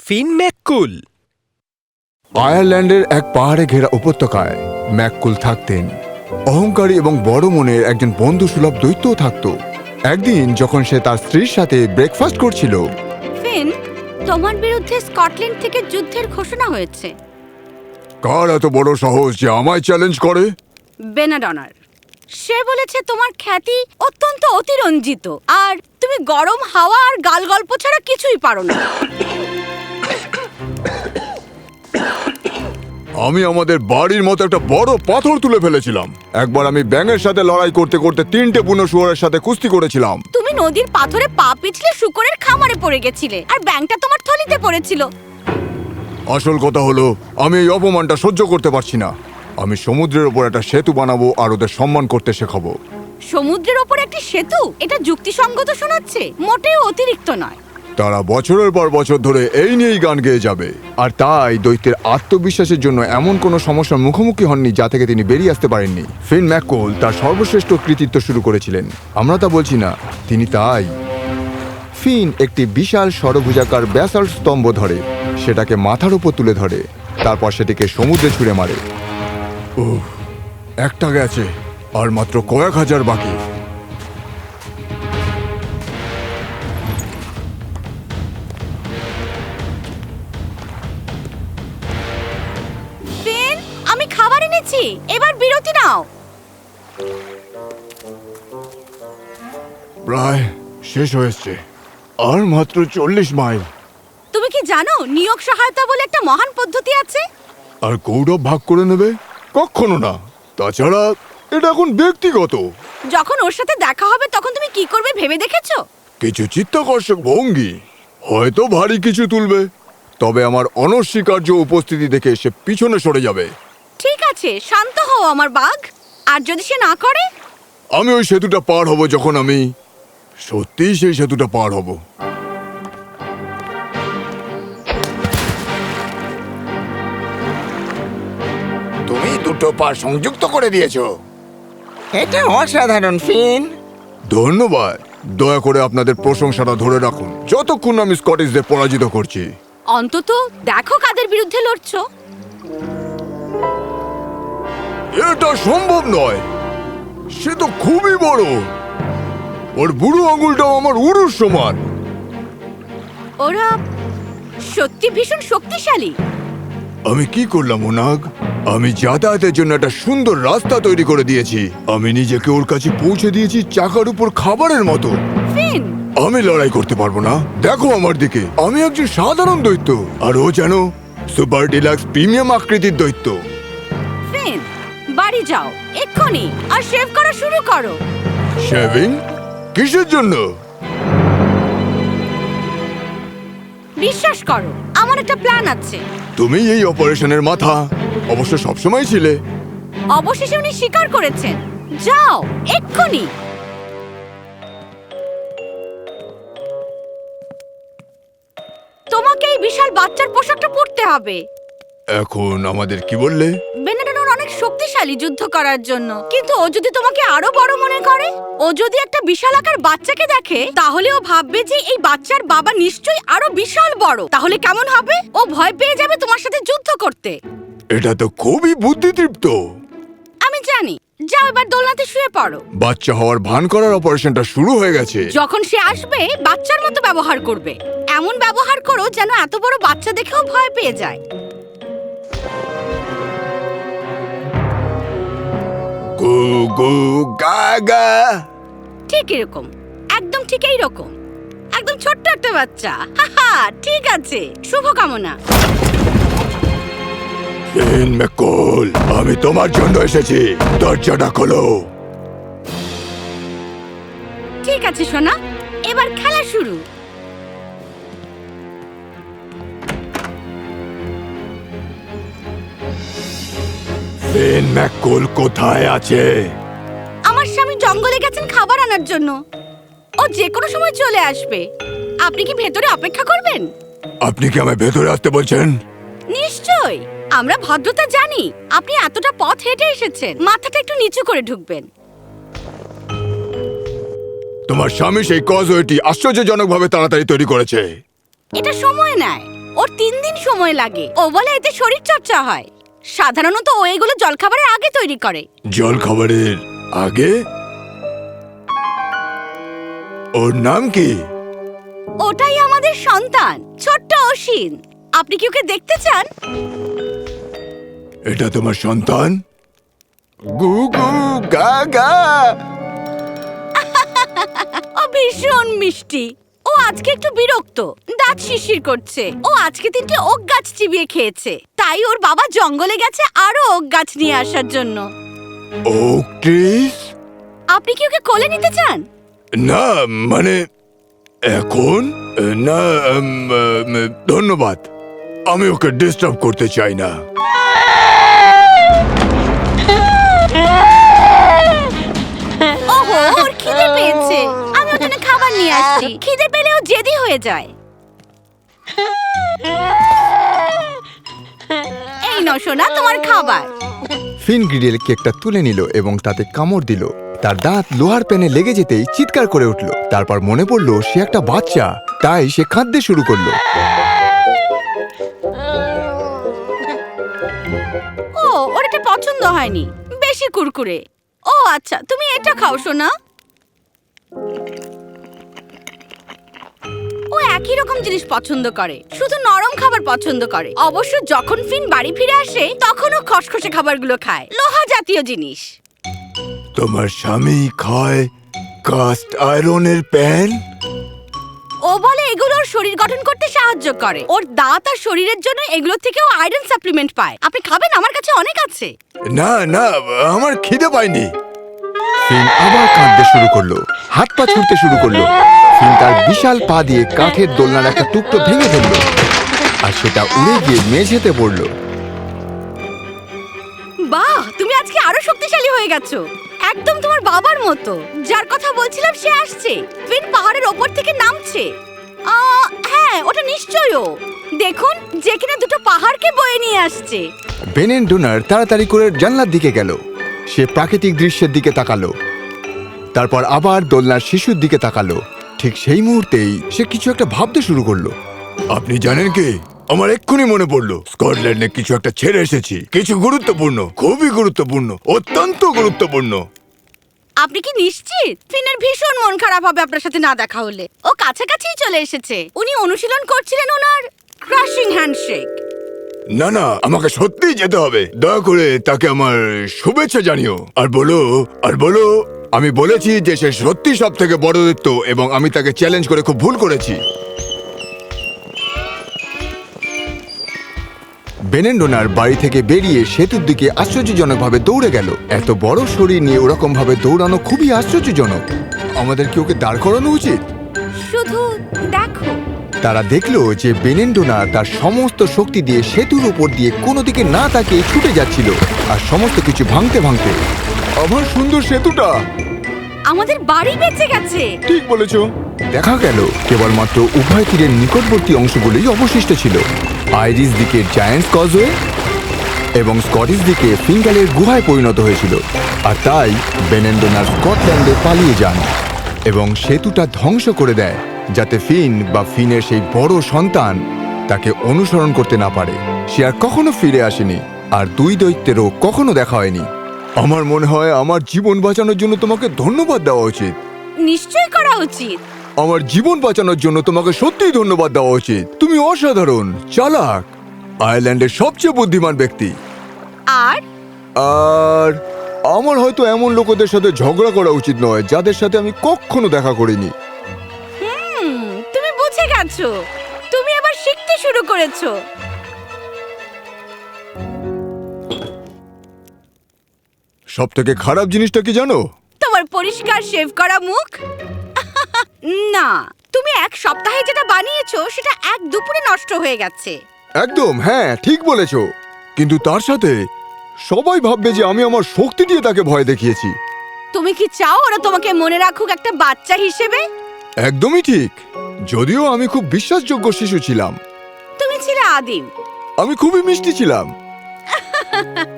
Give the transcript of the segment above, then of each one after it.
ফিন ম্যাককুল। আয়ারল্যান্ডের এক পাহাড়ে ঘেরা উপত্যকায় ম্যাককুল থাকতেন। অহংকারী এবং বড় মনের একজন বন্ধুসুলভ দৈত্যও থাকত। একদিন যখন সে তার স্ত্রীর সাথে ব্রেকফাস্ট করছিল, ফিন, তোমার বিরুদ্ধে স্কটল্যান্ড থেকে যুদ্ধের ঘোষণা হয়েছে। কার এত বড় সাহস যে আমায় চ্যালেঞ্জ করে? বেনাডনার। সে বলেছে তোমার খ্যাতি অত্যন্ত অতিরঞ্জিত আর তুমি গরম হাওয়া আর গাল গল্প ছাড়া কিছুই পারো না। আমি আমাদের বাড়ির মতো একটা বড় পাথর তুলে ফেলেছিলাম। একবার আমি ব্যাঙের সাথে লড়াই করতে করতে 3টে বুনো শুয়োরের সাথে কুস্তি করেছিলাম। তুমি নদীর পাথরে পা পিছলে শুকরের খামারে পড়ে গেছিলে আর ব্যাঙটা তোমার থলিতে পড়েছিল। আসল কথা হলো, আমি এই অপমানটা সহ্য করতে পারছি না। আমি সমুদ্রের ওপর একটা সেতু বানাবো আর ওদের সম্মান করতে শেখাবো। সমুদ্রের ওপর একটি সেতু? এটা যুক্তিসঙ্গত শোনাচ্ছে, মোটেও অতিরিক্ত নয়। তারা বছরের পর বছর ধরে এই নিয়েই গান গেয়ে যাবে। আর তাই দৈত্যের আত্মবিশ্বাসের জন্য এমন কোনো সমস্যার মুখোমুখি হননি যা থেকে তিনি বেরিয়ে আসতে পারেননি। ফিন ম্যাককুল তার সর্বশ্রেষ্ঠ কৃতিত্ব শুরু করেছিলেন। আমরা তা বলছি না, তিনি তাই। ফিন একটি বিশাল ষড়ভুজাকার ব্যাসাল্ট স্তম্ভ ধরে, সেটাকে মাথার উপর তুলে ধরে, তারপর সেটিকে সমুদ্রে ছুঁড়ে মারে। একটা গেছে, আর মাত্র কয়েক হাজার বাকি। ফিন, আমি খাবার এনেছি, এবার বিরতি নাও। প্রায় শেষ হয়েছে, আর মাত্র 40 মাইল। তুমি কি জানো নিয়োগ সহায়তা বলে একটা মহান পদ্ধতি আছে? আর গৌরব ভাগ করে নেবে? কখনো না। তাছাড়া এটা এখন ব্যক্তিগত। যখন ওর সাথে দেখা হবে তখন তুমি কি করবে ভেবে দেখেছো? কিছু চিত্তাকর্ষক ভঙ্গি, হয়তো ভারী কিছু তুলবে, তবে আমার অনস্বীকার্য উপস্থিতি দেখে সে পিছনে সরে যাবে। ঠিক আছে, শান্ত হও আমার বাঘ। আর যদি সে না করে? আমি ওই সেতুটা পার হব যখন আমি সত্যিই সেই সেতুটা পার হব। তুমি দুটো পা সংযুক্ত করে দিয়েছো। এটা অসাধারণ, ফিন। ধন্যবাদ। দয়া করে আপনাদের প্রশংসাটা ধরে রাখুন যতক্ষণ আমি স্কটিশদের পরাজিত করছি। অন্তত দেখো কাদের বিরুদ্ধে লড়ছো। এটা সম্ভব নয়, সে তো খুবই বড়। ওর বুড়ো আঙুলটাও আমার উরুর সমান। ওরা সত্যি ভীষণ শক্তিশালী। আমি কি করলাম ওনাগ? আমি যাতায়াতের জন্য একটা সুন্দর রাস্তা তৈরি করে দিয়েছি। আমি নিজেকে ওর কাছে পৌঁছে দিয়েছি চাকার উপর খাবারের মতো। ফিন, আমি লড়াই করতে পারবো না। দেখো আমার দিকে, আমি একজন সাধারণ দৈত্য, আর ও যেন সুপার ডিলাক্স প্রিমিয়াম আকৃতির দৈত্য। ফিন, বাড়ি যাও এক্ষুনি আর শেভ করা শুরু করো। শেভিং? কিসের জন্য? বিশ্বাস করো, আমার একটা প্ল্যান আছে। তুমি এই অপারেশনের মাথা, অবশ্য সবসময় ছিলে। অবশেষে উনি স্বীকার করেছেন। যাও এক্ষুনি। তোমাকে এই বিশাল বাচ্চার পোশাকটা পরতে হবে। এখন আমাদের কি বললে? বেনাডন অনেক শক্তিশালী যুদ্ধ করার জন্য, কিন্তু ও যদি তোমাকে আরো বড় মনে করে, ও যদি একটা বিশালাকার বাচ্চাকে দেখে, তাহলে ও ভাববে যে এই বাচ্চার বাবা নিশ্চয়ই আরো বিশাল বড়। তাহলে কেমন হবে? ও ভয় পেয়ে যাবে তোমার সাথে যুদ্ধ করতে। এটা তো খুবই বুদ্ধিদীপ্ত। আমি জানি। যাও এবার দোলনাতে শুয়ে পড়ো। বাচ্চা হওয়ার ভান করার অপারেশনটা শুরু হয়ে গেছে। যখন সে আসবে বাচ্চার মতো ব্যবহার করবে। এমন ব্যবহার করো যেন এত বড় বাচ্চা দেখেও ভয় পেয়ে যায়। গু গু গা গা। ঠিক এরকম, একদম ঠিক এইরকম। একদম ছোট্ট একটা বাচ্চা। হাহা, ঠিক আছে, শুভকামনা। ফিন ম্যাককুল, আমি তোমার জন্য এসেছি। দরজাটা খোলো। ঠিক আছে সোনা, এবার খেলা শুরু। ফিন ম্যাককুল কোথায় আছে? আমার স্বামী জঙ্গলে গেছেন খাবার আনার জন্য। ও যে কোনো সময় চলে আসবে। আপনি কি ভেতরে অপেক্ষা করবেন? আপনি কি আমায় ভেতরে আসতে বলছেন? নিশ্চয়ই, আমরা ভদ্রতা জানি। আপনি এতটা পথ হেঁটে এসেছেন, মাথাটা একটু নিচু করে ঢুকবেন। তোমার স্বামী সেই কজওয়েটি আশ্চর্যজনকভাবে তাড়াতাড়ি তৈরি করেছে। এটা সময় নেয়। ও ওর 3 দিন সময় লাগে। ও বলে এতে শরীর চর্চা হয়। সাধারণত ও এগুলো জলখাবারের আগে তৈরি করে। জল খাবারের আগে? ওর নাম কি? ওটাই আমাদের সন্তান, ছোট্ট অসীন। আপনি কি ওকে দেখতে চান? এটা তোমার সন্তান? গুগু গা গা। ও ভীষণ মিষ্টি। ও আজকে একটু বিরক্ত, দাঁত শিরশির করছে। ও আজকে 3টে ওক গাছ চিবিয়ে খেয়েছে, তাই ওর বাবা জঙ্গলে গেছে আরো ওক গাছ নিয়ে আসার জন্য। Oak trees? আপনি কি ওকে কোলে নিতে চান? না মানে এখন না, ধন্যবাদ। আমি ওকে ডিস্টার্ব করতে চাই না। ওহো, ওর খিদে পেয়েছে। আমি ওর জন্য খাবার নিয়ে আসছি। খিদে পেলে ও জেদি হয়ে যায়। এই নাও সোনা, তোমার খাবার। ফিন গ্রিডেল কেকটা তুলে নিল এবং তাতে কামড় দিল। তার দাঁত লোহার প্যানে লেগে যেতেই চিৎকার করে উঠল। তারপর মনে পড়ল সে একটা বাচ্চা, তাই সে কাঁদতে শুরু করলো। ও, ওর এটা পছন্দ হয়নি, বেশি কুরকুরে। ও আচ্ছা, তুমি এটা খাও সোনা। ও একই রকম জিনিস পছন্দ করে, শুধু নরম খাবার পছন্দ করে। অবশ্য যখন ফিন বাড়ি ফিরে আসে তখন ও খসখসে খাবারগুলো খায়, লোহা জাতীয় জিনিস। তোমার স্বামী খায় কাস্ট আয়রনের প্যান? ও বলে এগুলো ওর শরীর গঠন করতে সাহায্য করে। ওর দাঁত আর শরীরের জন্য এগুলো থেকেও আয়রন সাপ্লিমেন্ট পায়। আপনি খাবেন? আমার কাছে অনেক আছে। না না, আমার খিদে পায়নি। ফিন আবার কাঁদতে শুরু করলো, হাত পা ছুটতে শুরু করলো। ফিন তার বিশাল পা দিয়ে কাঠের দোলনার একটা টুকরো ভেঙে ফেললো আর সেটা উড়ে গিয়ে মেঝেতে পড়লো। বাহ, তুমি আজকে আরো শক্তিশালী হয়ে গেছো, একদম তোমার বাবার মতো। যার কথা বলছিলাম সে আসছে। ফিন পাহাড়ের ওপর থেকে নামছে। হ্যাঁ, ওটা নিশ্চয়ই ও। দেখুন, যে কিনা দুটো পাহাড়কে বয়ে নিয়ে আসছে। বেনেন ডোনার তাড়াতাড়ি করে জানলার দিকে গেল। সে প্রাকৃতিক দৃশ্যের দিকে তাকালো, তারপর আবার দোলনার শিশুর দিকে তাকালো। ঠিক সেই মুহূর্তেই সে কিছু একটা ভাবতে শুরু করলো। আপনি জানেন কি, আমার এক্ষুনি মনে পড়লো স্কটল্যান্ডে কিছু একটা ছেড়ে এসেছি। কিছু গুরুত্বপূর্ণ, খুবই গুরুত্বপূর্ণ, অত্যন্ত গুরুত্বপূর্ণ। আপনি কি নিশ্চিত? ফিনের ভীষণ মন খারাপ হবে আপনার সাথে না দেখা হলে। ও কাছাকাছিই চলে এসেছে। উনি অনুশীলন করছিলেন ওনার ক্রাশিং হ্যান্ডশেক। না না, আমাকে সত্যিই যেতে হবে। দয়া করে তাকে আমার শুভেচ্ছা জানিও আর বলো আমি বলেছি যে সে সত্যি সব থেকে বড় দৈত্য এবং আমি তাকে চ্যালেঞ্জ করে খুব ভুল করেছি। বেনেন্ডোনার বাড়ি থেকে বেরিয়ে সেতুর দিকে আশ্চর্যজনকভাবে দৌড়ে গেল। এত বড় শরীর নিয়ে ওরকম ভাবে দৌড়ানো খুবই আশ্চর্যজনক। আমাদের কি ওকে দাঁড় করানো উচিত? শুধু দেখো। তারা দেখলো যে বেনেন্ডোনা তার সমস্ত শক্তি দিয়ে সেতুর উপর দিয়ে কোনো দিকে না তাকিয়ে ছুটে যাচ্ছিল আর সমস্ত কিছু ভাঙতে ভাঙতে। আমার সুন্দর সেতুটা! আমাদের বাড়ি বেঁচে গেছে। ঠিক বলেছো। দেখা গেল কেবলমাত্র উভয় তীরের নিকটবর্তী অংশগুলোই অবশিষ্ট ছিল। আইরিশ দিকে জায়ান্টস কজওয়ে এবং স্কটিশ দিকে ফিঙ্গালের গুহায় পরিণত হয়েছিল। আর তাই বেনেন্ডোনার স্কটল্যান্ডে পালিয়ে যান এবং সেতুটা ধ্বংস করে দেয়, যাতে ফিন বা ফিনের সেই বড় সন্তান তাকে অনুসরণ করতে না পারে। সে আর কখনো ফিরে আসেনি, আর দুই দৈত্যেরও কখনো দেখা হয়নি। আমার মনে হয় আমার জীবন বাঁচানোর জন্য তোমাকে ধন্যবাদ দেওয়া উচিত। নিশ্চয়ই করা উচিত। আমার জীবন বাঁচানোর জন্য তোমাকে সত্যিই ধন্যবাদ দেওয়া উচিত। তুমি অসাধারণ, চালাক, আয়ারল্যান্ডের সবচেয়ে বুদ্ধিমান ব্যক্তি। আর আর আমার হয়তো এমন লোকেদের সাথে ঝগড়া করা উচিত নয় যাদের সাথে আমি কখনো দেখা করিনি। তুমি বুঝে গেছো। তুমি এবার শিখতে শুরু করেছো। সব থেকে খারাপ জিনিসটা কি জানো? তোমার পরিষ্কার শেভ করা মুখ। না, তুমি এক সপ্তাহে যেটা বানিয়েছো সেটা এক দুপুরে নষ্ট হয়ে গেছে। একদম, হ্যাঁ ঠিক বলেছো। কিন্তু তার সাথে সবাই ভাববে যে আমি আমার শক্তি দিয়ে তাকে ভয় দেখিয়েছি। তুমি কি চাও ওরা তোমাকে মনে রাখুক একটা বাচ্চা হিসেবে? একদমই ঠিক। যদিও আমি খুব বিশ্বাসযোগ্য শিশু ছিলাম। তুমি ছিলে আদিম। আমি খুবই মিষ্টি ছিলাম।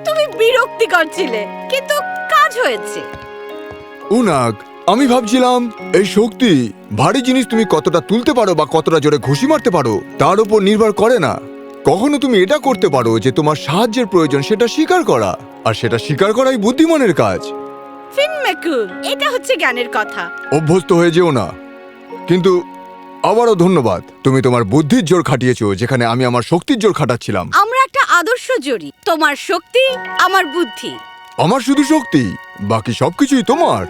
তুমি বিরক্তিকর ছিলে, কিন্তু কাজ হয়েছে। উনাগ, আমি ভাবছিলাম এই শক্তি ভারী জিনিস তুমি কতটা তুলতে পারো বা কতটা জোরে ঘুষি মারতে পারো তার উপর নির্ভর করে না। কখনো তুমি এটা করতে পারো যে তোমার সাহায্যের প্রয়োজন সেটা স্বীকার করা, আর সেটা স্বীকার করাই বুদ্ধিমানের কাজ। ফিন ম্যাকুল, এটা হচ্ছে জ্ঞানের কথা। অভ্যস্ত হয়ে যেও না। কিন্তু আবারও ধন্যবাদ, তুমি তোমার বুদ্ধির জোর খাটিয়েছো যেখানে আমি আমার শক্তির জোর খাটাচ্ছিলাম। আমরা একটা আদর্শ জড়ি, তোমার শক্তি, আমার বুদ্ধি। আমার শুধু শক্তি, বাকি সবকিছুই তোমার।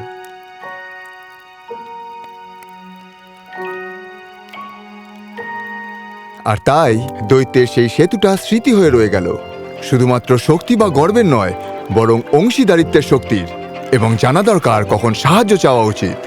আর তাই দৈত্যের সেই সেতুটা স্মৃতি হয়ে রয়ে গেল, শুধুমাত্র শক্তি বা গর্বের নয়, বরং অংশীদারিত্বের শক্তির। এবং জানা দরকার কখন সাহায্য চাওয়া উচিত।